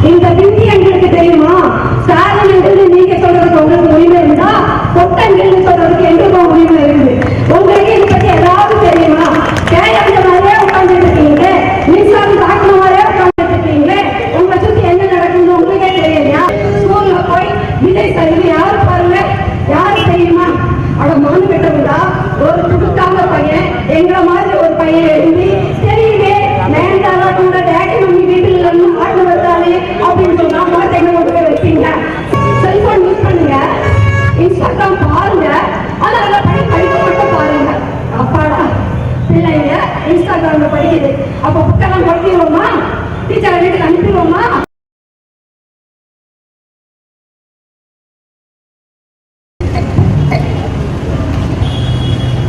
இந்த விந்தி எங்களுக்கு தெரியுமா? ஸ்டாலின் நீங்க சொல்றதுக்கு உங்களுக்கு உரிமை இருந்தா கொட்டங்கள் சொல்றதுக்கு எங்களுக்கும் உரிமை இருக்குது. உங்களுக்கு இதை பத்தி ஏதாவது தெரியுமா? கேட்கற மாதிரியே உட்கார்ந்துட்டு இருக்கீங்க, மின்சாரம் தாக்குற மாதிரியே உட்கார்ந்துட்டு இருக்கீங்க. உங்களை சுத்தி என்ன நடக்குதுன்னு உங்களுக்கே தெரியலையா? ஸ்கூல்ல போய் விதை செய்து யாரு பாருங்க, யாரு தெரியுமா? அட மனு பெற்றவங்களா ஒரு துடுக்காம பையன் எங்களை மாதிரி ஒரு பையன் எழுதி தெரியுமே நேர்ந்தாலும் உங்க டேடி மம்மி வீட்டுல இருந்து ஆட்டு வந்தாலே அப்படின்னு சொன்னா மாட்டேங்க கொண்டு போய் வச்சீங்க. செல்போன் யூஸ் பண்ணுங்க, இன்ஸ்டாகிராம் பாருங்க, அதனால படிக்க மட்டும் பாருங்க. அப்பாடா பிள்ளைங்க இன்ஸ்டாகிராம்ல படிக்குது, அப்ப புத்தகம் படிக்கிறோமா? டீச்சரை வீட்டுக்கு அனுப்பிடுவோமா?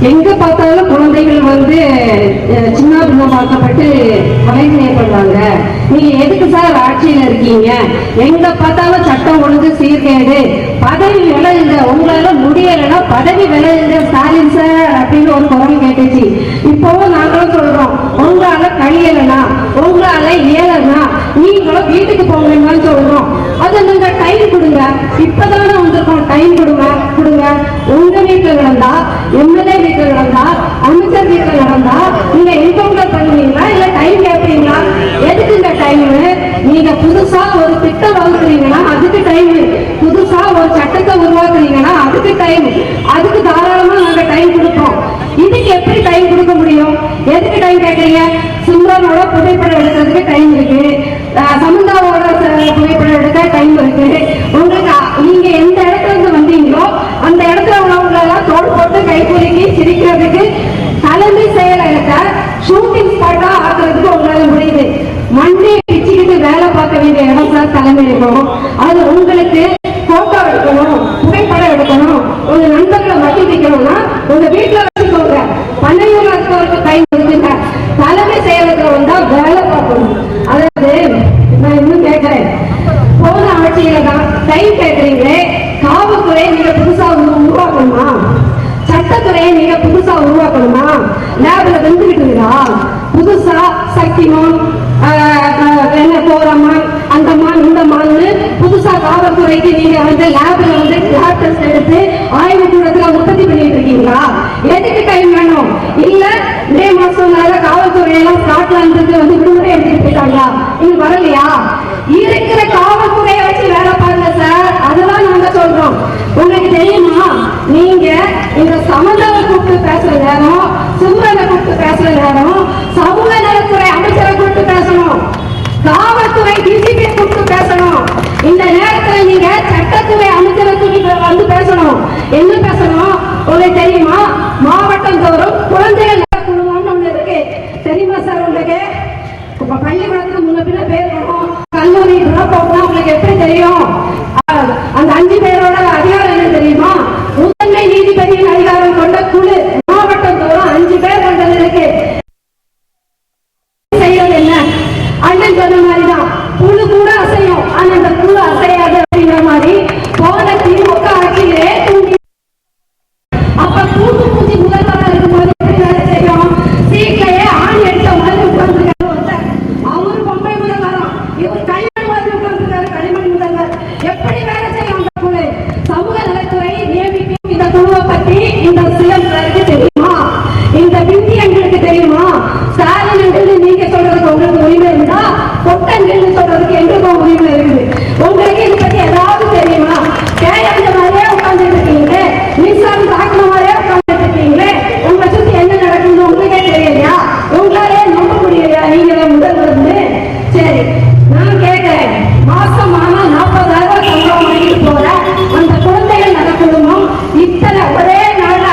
எங்க பார்த்தாலும் குழந்தைகள் சின்ன பின்னமாக்கப்பட்டு கொலை செய்யப்படுறாங்க. நீங்க எதுக்கு சார் ஆட்சியில இருக்கீங்க? எங்க பார்த்தாலும் சட்டம் ஒழுங்கு சீர்கேடு, பதவி விளையுங்க, உங்களால முடியலைன்னா பதவி விளையுங்க ஸ்டாலின் சார் அப்படின்னு ஒரு குரல் கேட்டுச்சு. இப்பவும் நாங்களும் சொல்றோம், உங்களால கழியலைன்னா உங்களால இயலனா நீங்களும் வீட்டுக்கு போங்கன்னு சொல்றோம். அது நீங்க டைம் கொடுங்க, இப்பதானே வந்திருக்கோம், டைம் கொடுங்க. உங்க வீட்டுல நடந்தா, எம்எல்ஏ வீட்டுல நடந்தா, அமைச்சர் வீட்டுல நடந்தா நீங்க என்கவுண்டர் பண்ணுவீங்களா இல்ல டைம் கேட்பீங்களா? எதுக்கு இந்த டைம்? நீங்க புதுசா ஒரு திட்டம் வகுக்கிறீங்கன்னா அதுக்கு டைம், புதுசா ஒரு சட்டத்தை உருவாக்குறீங்கன்னா அதுக்கு டைம், அதுக்கு தாராளமா நாங்க டைம் கொடுப்போம். இதுக்கு எப்படி டைம் கொடுக்க முடியும்? எதுக்கு டைம் கேட்கறீங்க? சுந்தரனோட புகைப்படம் எடுக்கிறதுக்கு டைம் இருக்கு, சமுதாவோட புகைப்படம் எடுக்க டைம் இருக்கு. உங்களுக்கு நீங்க எந்த இடத்துல இருந்து வந்தீங்களோ அந்த இடத்துல உள்ளவங்களெல்லாம் தோல் போட்டு கைக்குலுக்கி சிரிக்கிறதுக்கு தலைமை செயலகத்தை ஷூட்டிங் ஸ்பாட்டா ஆக்குறதுக்கு உங்களால முடியுது. மண்ணை பிச்சுக்கிட்டு வேலை பார்க்க வேண்டிய இடம் சார் தலைமை இருக்கணும். அது உங்களுக்கு போட்டோ எடுக்கணும், புகைப்படம் எடுக்கணும், உங்க நண்பர்களை மட்டி வைக்கணும்னா உங்க வீட்டுல வச்சுக்கோங்க. பண்ணையூர்ல இருக்கவருக்கு டைம் இருக்குங்க, தலைமை செயலகத்துல வந்தா வேலை பார்க்கணும். அதாவது நான் இன்னும் கேட்கிறேன், போன ஆட்சியில தான் டைம் கேட்கறீங்களே, காவல்துறையை நீங்க புதுசா உருவாக்கணுமா? சட்டத்துறையை நீங்க புதுசா உருவாக்கணுமா? லேப்ல வந்துகிட்டுங்களா? புதுசா சக்திமான், போரமான், அந்த மான், இந்த மான்னு புதுசா காவல்துறைக்கு நீங்க லேப்ல லேப் டெஸ்ட் எடுத்து ஆய்வு கூடத்துல உற்பத்தி பண்ணிட்டு இருக்கீங்களா? எதுக்கு டைம் வேணும்? இல்ல மே மாசம் காவல்துறையெல்லாம் ஸ்காட்லாந்துக்கு விடுமுறை எடுத்துட்டு போயிட்டாங்களா? இங்க வரலையா? இருக்கிற காவல்துறையை வச்சு வேலை பாருங்க சார். அதெல்லாம் நாங்க சொல்றோம். உங்களுக்கு தெரியுமா, நீங்க இந்த சமந்தவை கூப்பிட்டு பேசுற நேரம், சுந்தரனை கூப்பிட்டு பேசுற நேரம், சமூக நலத்துறை அமைச்சரை கூப்பிட்டு பேசணும், காவல்துறை டிஜிபி கூப்பிட்டு பேசணும். இந்த நேரத்துல நீங்க சட்டத்துறை அமைச்சருக்கு வந்து பேசணும். என்ன பேசணும் உங்களுக்கு தெரியுமா? மாவட்டம் தோறும் குழந்தைகள் குழுமம்னு ஒண்ணு இருக்கு, தெரியுமா சார் உங்களுக்கு? பள்ளிக்கூடத்துக்கு முன்ன பின்ன பேர் வரும், கல்லூரி போனா உங்களுக்கு எப்படி தெரியும்? அந்த 5 பேரோட அதிகாரம் என்ன தெரியுமா? முதன்மை நீதிபதியின் அதிகாரம் கொண்ட குழு மாவட்டம் தோறும் 5 பேர் கொண்டது இருக்கு. செய்யறது என்ன? அண்ணன் சொன்ன மாதிரிதான், குழு கூட அசையும், ஆனா அந்த குழு அசையாது அப்படிங்கிற மாதிரி போன திமுக ஆட்சியிலே அப்ப தூக்கு பூச்சி முதல்வராக இருக்கும்போது எப்படி வேலை செய்யும்? சீட்லயே ஆண் எடுத்த மாதிரி உட்கார்ந்துருக்காரு. அவரு பொம்பை முதல்வரும், இவர் களிமண் மாதிரி உட்கார்ந்துருக்காரு, களிமண் முதல்வர். எப்படி வேலை செய்யும் அந்த குழு? சமூக நலத்துறை நியமிக்கும் இந்த குழுவை பத்தி இந்த சிலருக்கு தெரியுமா? இந்த விந்தி எங்களுக்கு தெரியுமா? ஸ்டாலின் நீங்க சொல்றதுக்கு உங்களுக்கு உரிமை இருந்தா கொட்டங்கள் சொல்றதுக்கு எங்களுக்கும் உரிமை இருக்குது. உங்களுக்கு இதை பத்தி ஏதாவது தெரியுமா? கேட்கற மாதிரியே உட்கார்ந்துட்டு இருக்கீங்க, மின்சாரம் தாக்குற மாதிரியே உட்கார்ந்துட்டு இருக்கீங்களே, உங்களை சுத்தி என்ன நடக்குதுன்னு உங்களுக்கே தெரியலையா? உங்களாலே நம்ப முடியலையா நீங்களே முதல்வர்? சரி, நான் கேட்கிறேன், மாசம் ஆனா 40,000 சம்பளம் வாங்கிட்டு போற அந்த குழந்தைகள் நல குடும்பம் இத்தனை ஒரே நாள்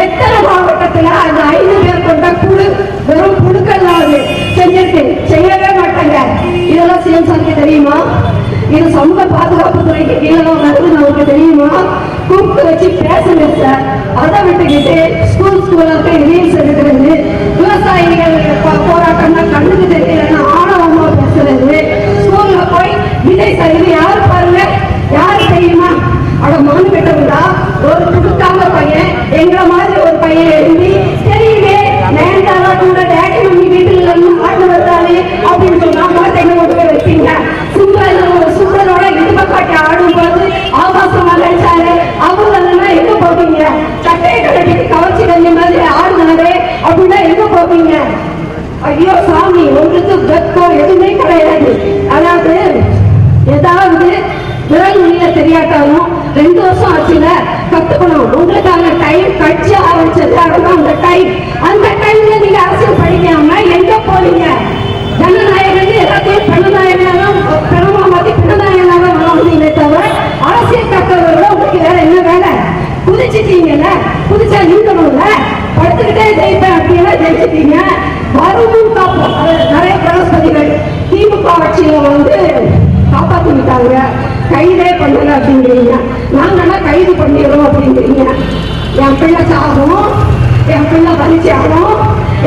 எத்தனை மாவட்டத்துல அந்த 5 பேர் கொண்ட குழு வெறும் குழுக்கள்லாம் செஞ்சிருக்கு? செய்யவே மாட்டாங்க. இதெல்லாம் சிஎம் சாருக்கு தெரியுமா? இது சமூக பாதுகாப்பு துறைக்கு கீழே வருது நமக்கு தெரியுமா? கூப்பிட்டு வச்சு பேசுங்க சார். அதை விட்டுக்கிட்டு ஸ்கூலுக்கு ரீல்ஸ் எடுக்கிறது, விவசாயிகள் போராட்டம்னா கண்ணுக்கு தெரியலன்னு ஆணவமா பேசுறது, ஸ்கூல்ல போய் விஜய் சார் இது யாரு பாருங்க, யாரு தெரியுமா? அட மானு பெற்றவங்களா? ஒரு துடுக்காம பையன் எங்களை மாதிரி ஒரு பையன் எழுதி தெரியுமே நேர்காணோட டேடி மம்மி வீட்டுல ஆட்டு வந்தாலே அப்படின்னு சொன்னா மாட்டேங்க கொண்டு போய் வைப்பீங்க. சுந்தரோட இடுப்ப காட்டி ஆடும்போது ஆபாசமா நினைச்சாரு அவங்க எங்க போவீங்க? சட்டையை கட்டிட்டு கவர்ச்சி கஞ்சி மாதிரி ஆடுனாரு அப்படின்னா எங்க போவீங்க? ஐயோ சாமி, உங்களுக்கு வெப்பம் எதுவுமே கிடையாது. அதாவது ஏதாவது விரல் நுனியில தெரியாட்டாலும் 2 வருஷம் ஆச்சுல கத்துக்கணும். உங்களுக்கான டைம் கட்சி ஆரம்பிச்சது அந்த டைம். அந்த டைம்ல நீங்க அரசியல் படிக்காம எங்க போறீங்க? ஜனநாயகம் எல்லாத்தையும் பெணமா மாத்தி பிணநாயகனாக வளர்ந்தீங்களே தவிர அரசியல் கற்றவர்கள உங்களுக்கு வேற என்ன வேலை? குதிச்சுட்டீங்கல்ல, குதிச்சா நீங்கணும்ல, படுத்துக்கிட்டே ஜெயிப்பேன் அப்படின்னா ஜெயிச்சிட்டீங்க. வருமும் காப்போம். நிறைய பிரகஸ்பதிகள் திமுக ஆட்சியில காப்பாத்தி விட்டாங்க, கைதே பண்ணல அப்படிங்கிறீங்க. நாங்கெல்லாம் கைது பண்ணிடுறோம் அப்படிங்கிறீங்க. என் பிள்ளை சாகும், என் பிள்ளை வலிச்சாகும்,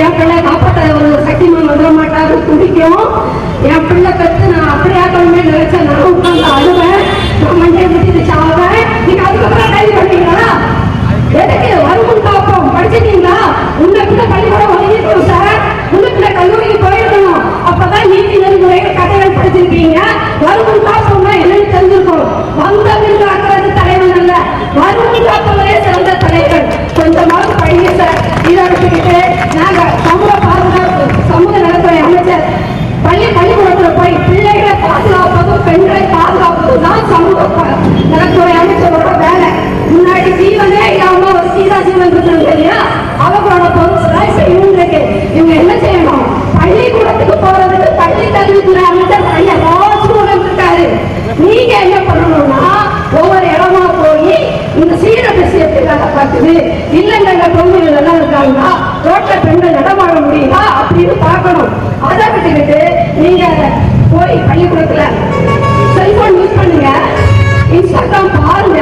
என் பிள்ளை காப்பாற்ற ஒரு சக்திமான் வந்துட மாட்டாரு துடிக்கும். என் பிள்ளை கத்து நான் அப்படியாக்கணுமே நினைச்சேன். நான் உட்காந்து அழுவேன், நான் மண்டையை முட்டிட்டு சாவேன். நீங்க அதுக்கப்புறம் கைது பண்ணீங்களா? எதுக்கு? வருமுன் காப்போம் படிச்சிட்டீங்களா? உங்க பிள்ளை பள்ளிக்கூடம் வாங்கிக்கணும் சார், உங்க பிள்ளை கல்லூரிக்கு போயிருக்கணும். அப்பதான் நீதி நெறிமுறைகள் கதைகள் படிச்சிருக்கீங்க. வருமுன் காப்போம்னா என்னன்னு தெரிஞ்சிருக்கும். வந்தவர்கள் காக்கிறது தலைவன் அல்ல, வருமுன் காப்பவரே சிறந்த தலைவர். கொஞ்சமாவது படிங்க சார். இதை எடுத்துக்கிட்டு நாங்க சமூக பாதுகாப்பு சமூக நலத்துறை அமைச்சர் பள்ளிக்கூடத்துல போய் பிள்ளைகளை பாதுகாப்பதும் பெண்களை பாதுகாப்பதும் தான் சமூக நலத்துறை அமைச்சரோட வேலை. முன்னாடி ஜீவனே இல்லாம ஒரு சீதா ஜீவன் இருக்காங்க இல்லையா, அவங்களோட பொருட்களை இவங்களுக்கு இவங்க என்ன செய்யணும்? பள்ளிக்கூடத்துக்கு போறதுக்கு பள்ளி கல்வித்துறை அமைச்சர் ராஜ்மோகன் இருக்காரு. நீங்க என்ன பண்ணணும்னா ஒவ்வொரு இடமா போய் இந்த சீரட்டு விஷயத்துக்காக பார்க்குது இல்லைங்க தொழில்கள் எல்லாம் இருக்காங்களா, ரோட்ல பெண்கள் நடமாட முடியுதா அப்படின்னு பார்க்கணும். அதை விட்டுக்கிட்டு நீங்க போய் பள்ளிக்கூடத்துல செல்போன் யூஸ் பண்ணுங்க, இன்ஸ்டாகிராம் பாருங்க,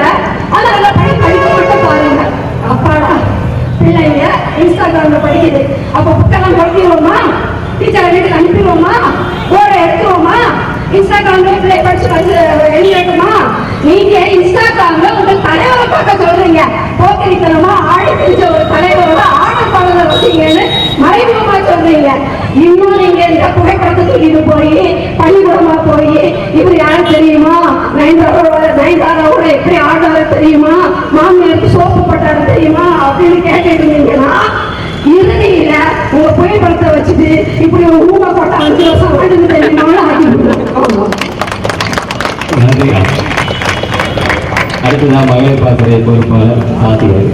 அதனால படிக்க மட்டும் பாருங்க. அப்பாடா பிள்ளைங்க இன்ஸ்டாகிராம்ல படிக்குது, அப்ப புத்தகம் படிக்கிறோமா? டீச்சரை வீட்டுக்கு அனுப்பிடுவோமா? போர்டை எடுத்துருவோமா? இன்ஸ்டாகிராம்ல பிள்ளை படிச்சு எழுதிட்டுமா? நீங்க இன்ஸ்டாகிராம்ல உங்க தலைவரை பார்க்க சொல்றீங்க. போக்கிரித்தனமா ஆடி பிடிச்ச ஒரு தலைவரோட ஆடப்பாளரை வச்சீங்கன்னு மறைமுகமா சொல்றீங்க. இன்னும் நீங்க இந்த புகைப்படத்தை தூக்கிட்டு போய் பள்ளிக்கூடமா போய் இவர் யாரு தெரியுமா, நயன்தாராவோட எப்படி ஆடாரு தெரியுமா, மாமியாருக்கு சோப்பு போட்டாரு தெரியுமா அப்படின்னு கேட்டுட்டு இருந்தீங்கன்னா இறுதியில உங்க புகைப்படத்தை வச்சுட்டு இப்படி ஒரு ஊமை போட்ட 5 வருஷம் ஆடுது தெரியுமா ஆகிடுவோம். அடுத்ததான் மகளிர் பாசறை பொறுப்பாளர் ஆதிகள்.